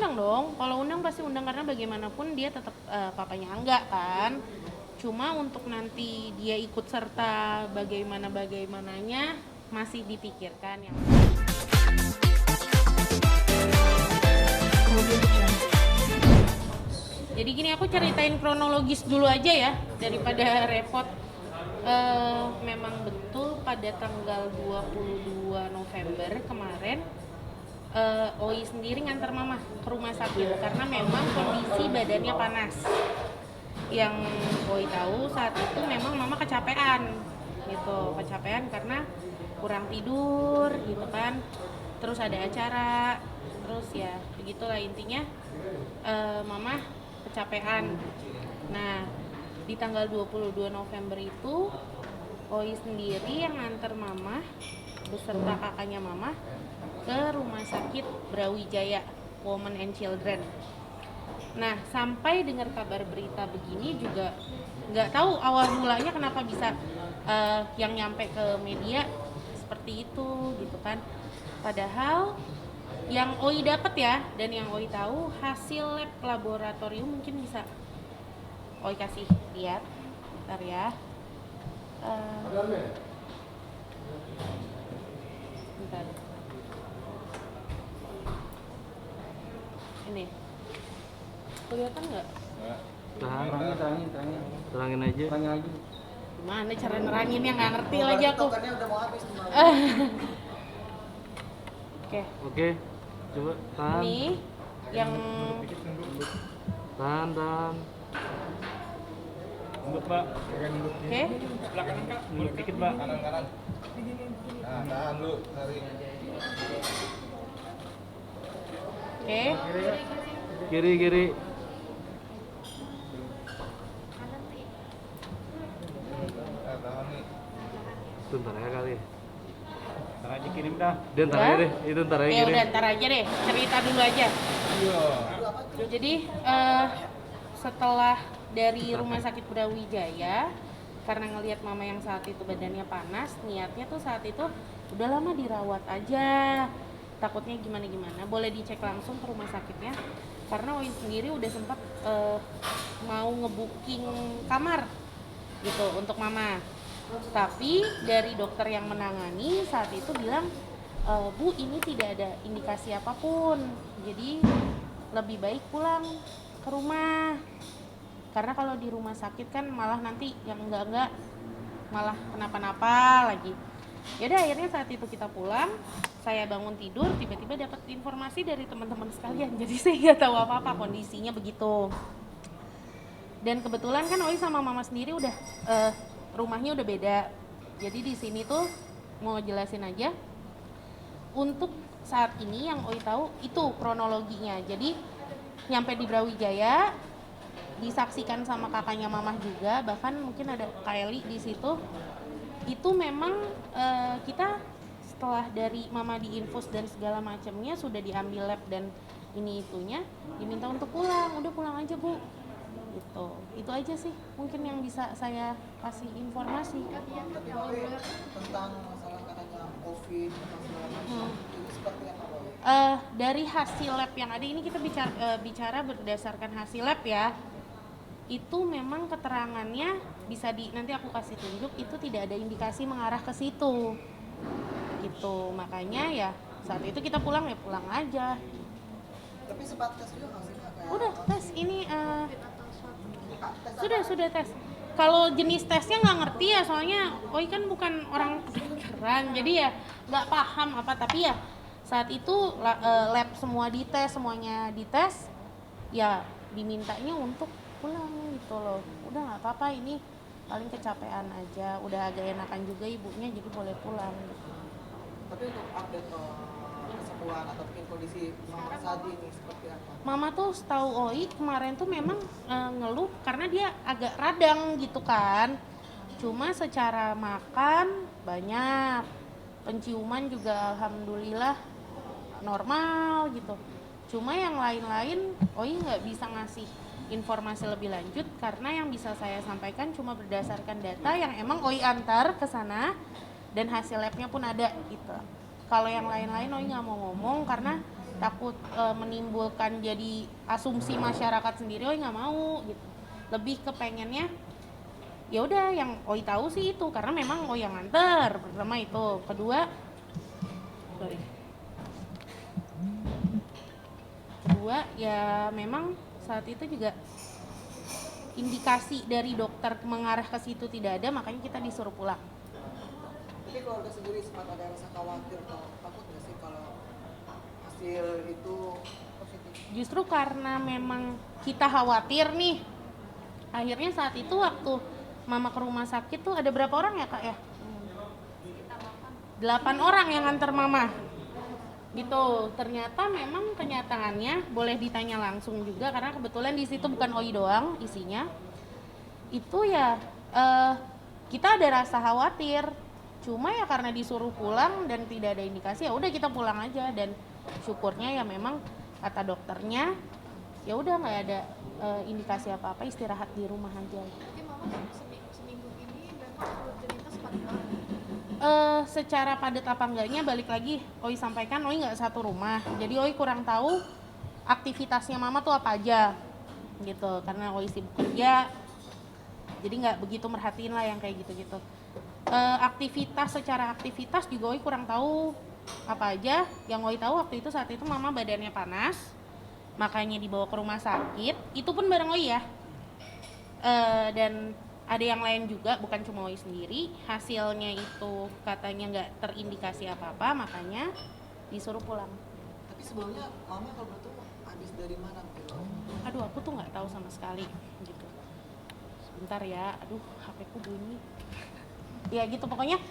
undang dong. Kalau undang pasti undang karena bagaimanapun dia tetap papanya Angga kan. Cuma untuk nanti dia ikut serta bagaimananya masih dipikirkan yang. Jadi gini, aku ceritain kronologis dulu aja ya daripada repot. Memang betul pada tanggal 22 November kemarin Oi sendiri ngantar mama ke rumah sakit karena memang kondisi badannya panas. Yang Oi tahu saat itu memang mama kecapean gitu, karena kurang tidur gitu kan, terus ada acara, terus ya begitulah intinya. Mama kecapean. Nah, di tanggal 22 November itu Oi sendiri yang nganter mama beserta kakaknya mama ke rumah sakit Brawijaya Women and Children. Nah, sampai dengar kabar berita begini juga nggak tahu awal mulanya kenapa bisa yang nyampe ke media seperti itu gitu kan. Padahal yang Oi dapat ya, dan yang Oi tahu hasil lab laboratorium mungkin bisa Oi kasih lihat, bentar ya. Bentar. Ini, kelihatan nggak? Terangin aja. Gimana cara neranginnya, nggak ngerti lagi aku. Oke, coba tahan. Ini yang Tahan. Mundur, Mbak. oke. Sebelah kanan, Kak. Mundur dikit, Mbak. Kanan. Nah, tahan lu, tarik. Oke. Kiri. Nah, tahan nih. Itu ntar aja kali. Ntar aja kirim dah. Dia ntar aja deh. Itu ntar aja Ya kirim. udah, ntar aja deh, cerita dulu aja. Iya. Jadi setelah dari rumah sakit Brawijaya, karena ngelihat mama yang saat itu badannya panas, niatnya tuh saat itu udah lama dirawat aja, takutnya gimana, boleh dicek langsung ke rumah sakitnya, karena Oi sendiri udah sempat mau ngebooking kamar gitu untuk mama, tapi dari dokter yang menangani saat itu bilang, Bu, ini tidak ada indikasi apapun, jadi lebih baik pulang ke rumah, karena kalau di rumah sakit kan malah nanti yang enggak malah kenapa-napa lagi. Yaudah, akhirnya saat itu kita pulang, saya bangun tidur, tiba-tiba dapat informasi dari teman-teman sekalian, jadi saya nggak tahu apa-apa, kondisinya begitu. Dan kebetulan kan Oi sama mama sendiri udah rumahnya udah beda, jadi di sini tuh mau jelasin aja. Untuk saat ini yang Oi tahu itu kronologinya. Jadi nyampe di Brawijaya, disaksikan sama kakaknya mamah juga, bahkan mungkin ada Kylie di situ. Itu memang kita setelah dari mama diinfus dan segala macamnya sudah diambil lab dan ini itunya, diminta untuk pulang. Udah pulang aja, Bu. Gitu. Itu aja sih mungkin yang bisa saya kasih informasi. Tapi tentang masalah katanya COVID atau segala macam, itu seperti apa? Dari hasil lab yang ada ini kita bicara berdasarkan hasil lab ya. Itu memang keterangannya bisa nanti aku kasih tunjuk, itu tidak ada indikasi mengarah ke situ. Gitu. Makanya ya saat itu kita pulang aja. Tapi sempat tes juga nggak sih? Udah tes ini sudah tes. Kalau jenis tesnya nggak ngerti ya, soalnya Oi kan bukan orang kedokteran, jadi ya nggak paham apa. Tapi ya saat itu lab semuanya dites, ya dimintanya untuk pulang gitu loh. Udah nggak apa-apa, ini paling kecapean aja, udah agak enakan juga ibunya, jadi boleh pulang gitu. Tapi untuk update kesembuhan atau mungkin kondisi mama saat ini seperti apa? Mama tuh setahu Oi kemarin tuh memang ngeluh karena dia agak radang gitu kan. Cuma secara makan banyak, penciuman juga alhamdulillah normal gitu. Cuma yang lain-lain Oi nggak bisa ngasih informasi lebih lanjut karena yang bisa saya sampaikan cuma berdasarkan data yang emang Oi antar ke sana dan hasil labnya pun ada gitu. Kalau yang lain-lain Oi nggak mau ngomong karena takut menimbulkan jadi asumsi masyarakat sendiri, Oi nggak mau gitu. Lebih ke pengennya ya udah yang Oi tahu sih itu, karena memang Oi yang nganter pertama itu. Kedua ya memang saat itu juga indikasi dari dokter mengarah ke situ tidak ada, makanya kita disuruh pulang. Tapi keluarga sendiri sempat ada rasa khawatir atau takut nggak sih kalau hasil itu positif? Justru karena memang kita khawatir nih, akhirnya saat itu waktu mama ke rumah sakit tuh ada berapa orang ya kak ya? 8 orang yang antar mama gitu. Ternyata memang kenyataannya boleh ditanya langsung juga, karena kebetulan di situ bukan Oi doang isinya. Itu ya kita ada rasa khawatir, cuma ya karena disuruh pulang dan tidak ada indikasi, ya udah kita pulang aja. Dan syukurnya ya memang kata dokternya ya udah nggak ada indikasi apa-apa, istirahat di rumah aja. Jadi mama seminggu ini memang rutinitas padat banget. Secara padat apa enggaknya balik lagi Oi sampaikan, Oi nggak satu rumah, jadi Oi kurang tahu aktivitasnya mama tuh apa aja gitu, karena Oi sibuk kerja jadi nggak begitu merhatiin lah yang kayak gitu-gitu. Secara aktivitas juga Oi kurang tahu apa aja. Yang Oi tahu waktu itu saat itu mama badannya panas, makanya dibawa ke rumah sakit, itu pun bareng Oi ya. Dan ada yang lain juga, bukan cuma Oi sendiri. Hasilnya itu katanya nggak terindikasi apa-apa, makanya disuruh pulang. Tapi sebelumnya mama kalau betul habis dari mana gitu? Aduh, aku tuh nggak tahu sama sekali gitu. Sebentar ya, aduh HP ku bunyi. Ya gitu pokoknya.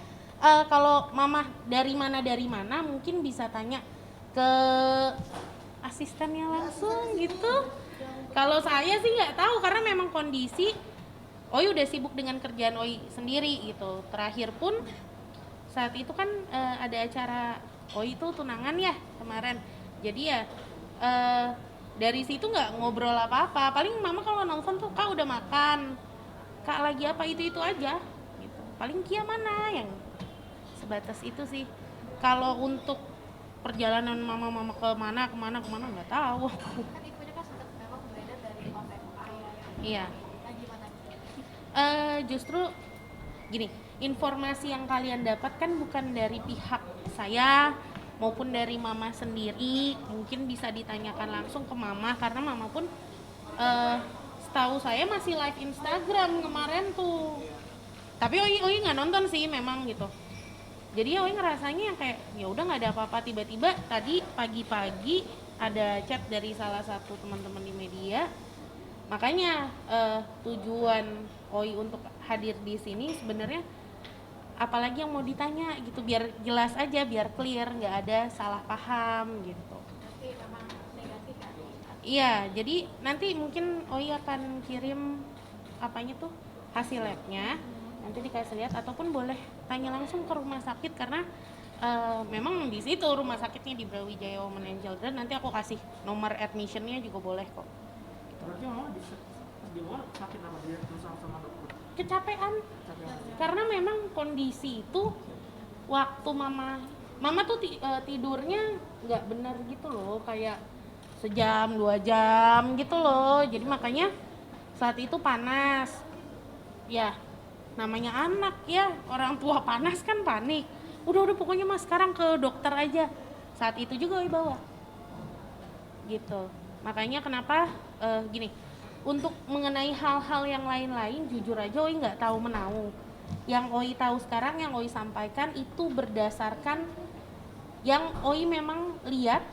Kalau mama dari mana mungkin bisa tanya ke asistennya langsung gitu. Kalau saya sih nggak tahu, karena memang kondisi Oi udah sibuk dengan kerjaan Oi sendiri gitu. Terakhir pun saat itu kan ada acara Oi itu tunangan ya kemarin. Jadi ya dari situ nggak ngobrol apa-apa. Paling mama kalau nelfon tuh, kak udah makan, kak lagi apa, itu aja gitu. Paling Kia mana, yang sebatas itu sih. Kalau untuk perjalanan mama kemana nggak tahu. Kan ibunya kan sempat memang beredar dari konten ayah. Iya. Nah, gimana? Justru gini, informasi yang kalian dapat kan bukan dari pihak saya maupun dari mama sendiri. Mungkin bisa ditanyakan langsung ke mama, karena mama pun setahu saya masih live Instagram kemarin tuh. Tapi Oi nggak nonton sih memang gitu. Jadi Oi ngerasanya yang kayak ya udah nggak ada apa-apa. Tiba-tiba tadi pagi-pagi ada chat dari salah satu teman-teman di media. Makanya tujuan Oi untuk hadir di sini sebenarnya apalagi yang mau ditanya gitu, biar jelas aja, biar clear, nggak ada salah paham gitu. Tapi memang negatif kan? Iya, jadi nanti mungkin Oi akan kirim apanya tuh hasil labnya, nanti dikasih lihat, ataupun boleh tanya langsung ke rumah sakit, karena memang di situ rumah sakitnya di Brawijaya Women and Children. Nanti aku kasih nomor admissionnya juga boleh kok. Berarti mama di luar sakit apa dia terus sama dokter? Kecapean, karena memang kondisi itu waktu mama tuh tidurnya nggak benar gitu loh, kayak sejam 2 jam gitu loh. Jadi makanya saat itu panas ya, namanya anak ya, orang tua panas kan panik. Udah pokoknya mas sekarang ke dokter aja. Saat itu juga Oi bawa gitu. Makanya kenapa gini, untuk mengenai hal-hal yang lain-lain jujur aja Oi nggak tahu menahu. Yang Oi tahu sekarang, yang Oi sampaikan itu berdasarkan yang Oi memang lihat,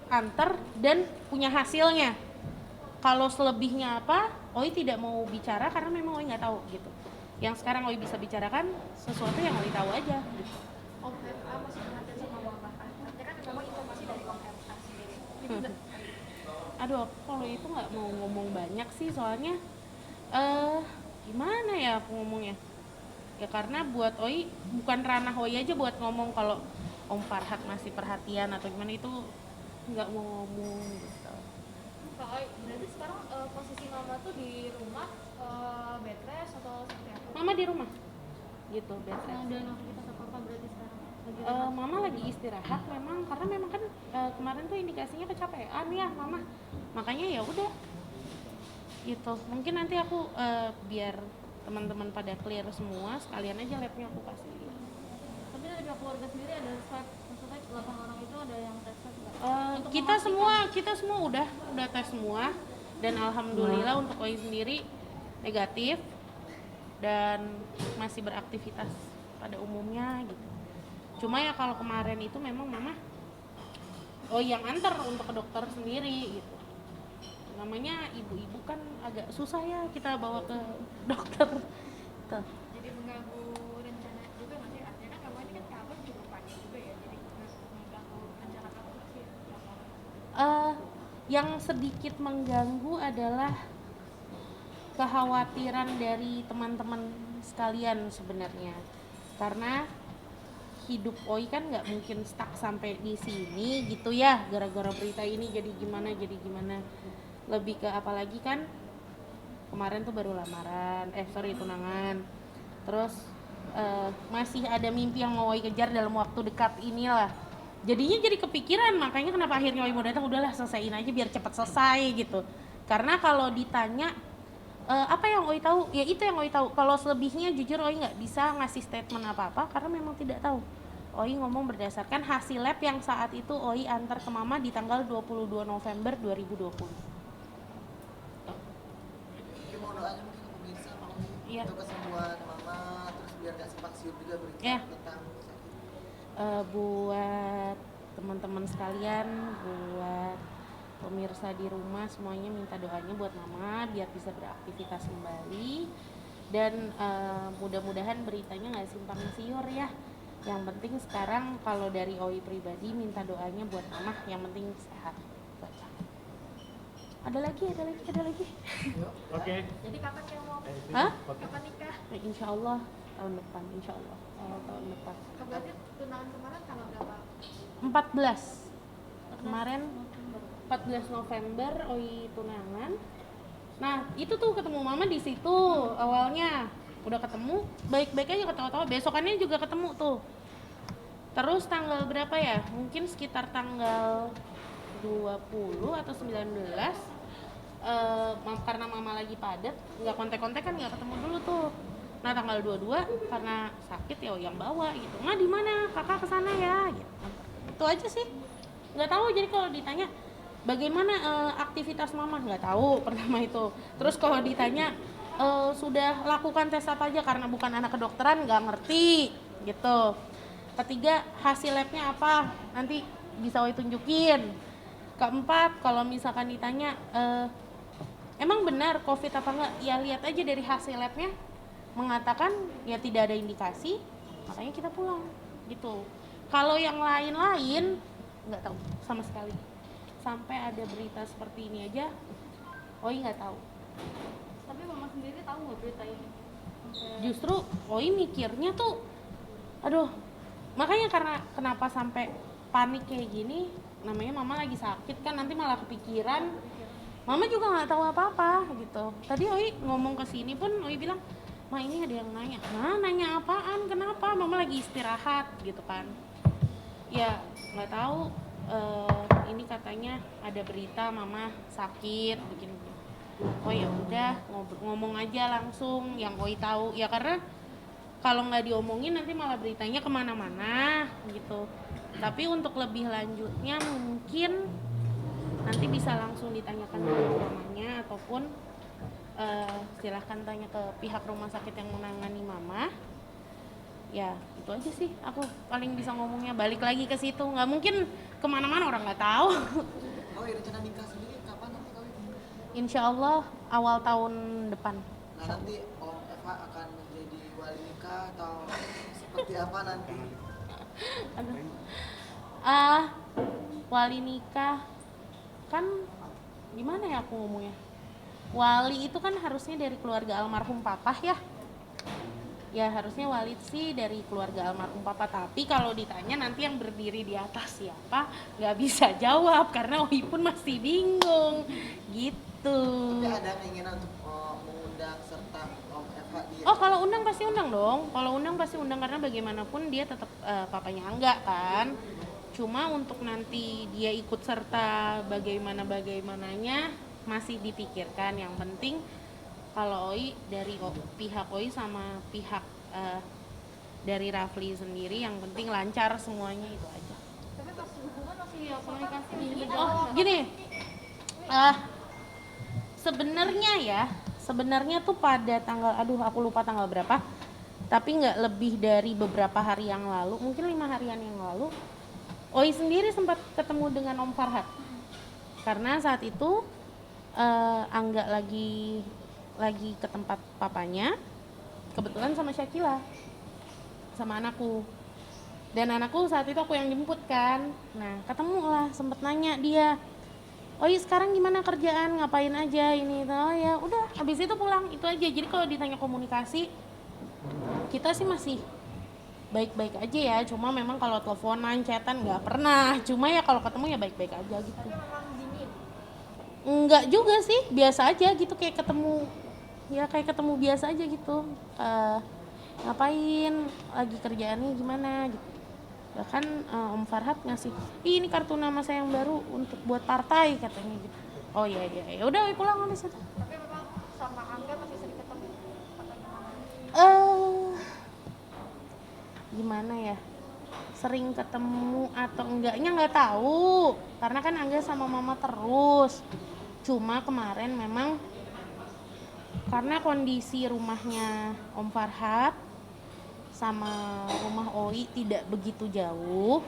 antar, dan punya hasilnya. Kalau selebihnya apa, Oi tidak mau bicara karena memang Oi nggak tahu gitu. Yang sekarang Oi bisa bicarakan sesuatu yang Oi tahu aja gitu. Om FA masih perhatian sama mama kan? Artinya kan memang informasi dari Om FA sendiri. Aduh, aku kalau itu nggak mau ngomong banyak sih, soalnya gimana ya aku ngomongnya ya, karena buat Oi bukan ranah Oi aja buat ngomong. Kalau Om Farhat masih perhatian atau gimana, itu nggak mau ngomong gitu. Kak Oi, berarti sekarang posisi mama tuh di rumah bed rest atau seperti apa? Mama di rumah gitu, bed rest. Dan aktivitas apa berarti sekarang? Mama lagi istirahat memang karena memang kan kemarin tuh indikasinya kecapean ya mama, makanya ya udah gitu. Mungkin nanti aku biar teman-teman pada clear semua sekalian aja labnya aku kasih. Tapi dari pihak keluarga sendiri ada swab, maksudnya 8 orang itu ada yang tes swab nggak? Untuk Kita semua udah tes semua dan alhamdulillah untuk Oi sendiri negatif dan masih beraktivitas pada umumnya gitu. Cuma ya kalau kemarin itu memang mama yang antar untuk ke dokter sendiri gitu. Namanya ibu-ibu kan agak susah ya kita bawa ke dokter. Tuh. jadi mengganggu rencana juga nggak sih? Artinya kan kamu ini kan kabar cukup panjang juga ya, jadi mengganggu rencana kamu nggak sih? Yang sedikit mengganggu adalah kekhawatiran dari teman-teman sekalian sebenarnya, karena hidup Oi kan nggak mungkin stuck sampai di sini gitu ya, gara-gara berita ini jadi gimana, lebih ke apalagi kan kemarin tuh baru lamaran, tunangan, terus masih ada mimpi yang mau Oi kejar dalam waktu dekat inilah, jadinya jadi kepikiran, makanya kenapa akhirnya Oi mau datang, udahlah selesaiin aja biar cepat selesai gitu. Karena kalau ditanya apa yang Oi tahu, ya itu yang Oi tahu. Kalau selebihnya jujur Oi nggak bisa ngasih statement apa-apa karena memang tidak tahu. Oi ngomong berdasarkan hasil lab yang saat itu Oi antar ke mama di tanggal 22 November 2020. Mungkin mau doanya mungkin ke pemirsa Pak Umi, Iya. untuk kesembuhan mama, terus biar gak simpang siur juga berita Iya. tentang sakit. Buat teman-teman sekalian, buat pemirsa di rumah semuanya minta doanya buat mama biar bisa beraktivitas kembali dan mudah-mudahan beritanya nggak simpang siur ya. Yang penting sekarang kalau dari Oi pribadi minta doanya buat mama, yang penting sehat. Baca. Ada lagi. Oke. Jadi kapan yang mau? Hah? Kapan nikah? Insya Allah tahun depan, awal tahun depan. Berarti tunangan kemarin tanggal berapa? 14 kemarin 14 November Oi tunangan. Nah itu tuh ketemu mama di situ awalnya, udah ketemu baik-baik aja ketawa-tawa, besokannya juga ketemu tuh. Terus tanggal berapa ya, mungkin sekitar tanggal 20 atau 19 karena mama lagi padat nggak kontak-kontak kan, nggak ketemu dulu tuh. Nah tanggal 22 karena sakit ya yang bawa gitu, nah di mana kakak kesana ya gitu. Itu aja sih, nggak tahu. Jadi kalau ditanya bagaimana aktivitas mama, nggak tahu pertama itu. Terus kalau ditanya sudah lakukan tes apa aja, karena bukan anak kedokteran nggak ngerti gitu. Ketiga, hasil labnya apa nanti bisa Oi tunjukin. Keempat, kalau misalkan ditanya emang benar COVID apa enggak, ya lihat aja dari hasil labnya mengatakan ya tidak ada indikasi, makanya kita pulang gitu. Kalau yang lain-lain nggak tahu sama sekali. Sampai ada berita seperti ini aja Oi nggak tahu. Tapi mama sendiri tahu nggak berita ini? Justru Oi mikirnya tuh aduh, makanya karena kenapa sampai panik kayak gini, namanya mama lagi sakit kan, nanti malah kepikiran. Mama juga nggak tahu apa-apa gitu. Tadi Oi ngomong ke sini pun Oi bilang, "Ma, ini ada yang nanya." "Nah, nanya apaan? Kenapa?" "Mama lagi istirahat," gitu kan. Ya, nggak tahu. Ini katanya ada berita mama sakit begini. Oh ya udah, ngomong aja langsung yang Oi tahu. Ya karena kalau nggak diomongin nanti malah beritanya kemana-mana gitu. Tapi untuk lebih lanjutnya mungkin nanti bisa langsung ditanyakan ke mamanya, ataupun silahkan tanya ke pihak rumah sakit yang menangani mama. Ya itu aja sih aku paling bisa ngomongnya, balik lagi ke situ, nggak mungkin kemana-mana, orang nggak tahu. Oh iya, rencana nikah sendiri kapan nanti kawin? Insya Allah awal tahun depan. Nah nanti Om Eva akan menjadi wali nikah atau seperti apa nanti? Wali nikah kan gimana ya aku ngomongnya, wali itu kan harusnya dari keluarga almarhum papa ya. ya harusnya Walid sih dari keluarga almarhum papa, tapi kalau ditanya nanti yang berdiri di atas siapa nggak bisa jawab karena Oi pun masih bingung gitu. Tapi ada keinginan untuk mengundang serta Om FH di Oh kalau undang pasti undang dong, kalau undang pasti undang karena bagaimanapun dia tetap papanya Angga kan. Cuma untuk nanti dia ikut serta bagaimananya masih dipikirkan. Yang penting kalau Oi dari pihak Oi sama pihak dari Rafli sendiri yang penting lancar semuanya, itu aja. Tapi pas hubungan masih ya komunikasi masih Oh gini, sebenarnya tuh pada tanggal, aduh aku lupa tanggal berapa, tapi nggak lebih dari beberapa hari yang lalu, mungkin 5 harian yang lalu, Oi sendiri sempat ketemu dengan Om Farhat. Karena saat itu Angga lagi ke tempat papanya, kebetulan sama Syakila, sama anakku. Dan anakku saat itu aku yang jemput kan. Nah ketemu lah, sempet nanya dia, Oi sekarang gimana kerjaan, ngapain aja ini. Oh ya udah, habis itu pulang, itu aja. Jadi kalau ditanya komunikasi, kita sih masih baik-baik aja ya. Cuma memang kalau teleponan, chatan nggak pernah. Cuma ya kalau ketemu ya baik-baik aja gitu. tapi memang dingin. Enggak juga sih, biasa aja gitu, kayak ketemu biasa aja gitu. Ngapain, lagi kerjaannya gimana gitu. Bahkan Om Farhat ngasih, ini kartu nama saya yang baru untuk buat partai katanya gitu. Oh iya ya udah pulang habis itu. Tapi memang sama Angga masih sering ketemu atau gimana? Gimana ya, sering ketemu atau enggaknya nggak tahu, karena kan Angga sama mama terus. Cuma kemarin memang karena kondisi rumahnya Om Farhat sama rumah Oi tidak begitu jauh,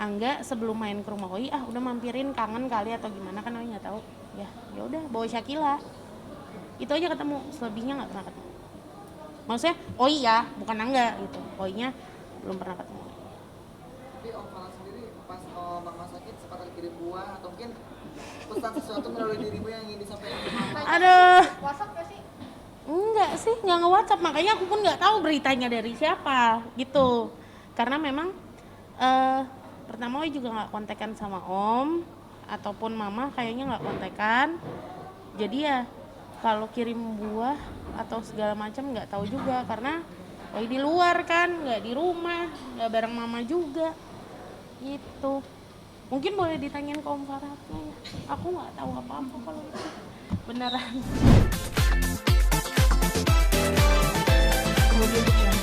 Angga sebelum main ke rumah Oi udah mampirin, kangen kali atau gimana kan Oi nggak tahu ya udah bawa Syakila, itu aja ketemu, selebihnya nggak pernah ketemu. Maksudnya Oi ya, bukan Angga gitu. Oi-nya belum pernah ketemu. Tapi Om Farhan sendiri pas mama sakit sempat ada kirim buah atau mungkin pesan sesuatu melalui dirimu yang ingin disampaikan ke mama? Aduh, WhatsApp gak sih? enggak sih, nggak nge-WhatsApp, makanya aku pun nggak tahu beritanya dari siapa gitu. Karena memang pertama Oi juga nggak kontekan sama Om ataupun Mama, kayaknya nggak kontekan. Jadi ya kalau kirim buah atau segala macam nggak tahu juga, karena Oi di luar kan, nggak di rumah, nggak bareng Mama juga gitu. Mungkin boleh ditanyain ke Om Farhatnya ya. Aku nggak tahu apa-apa kalau itu beneran. Kemudian untuk yang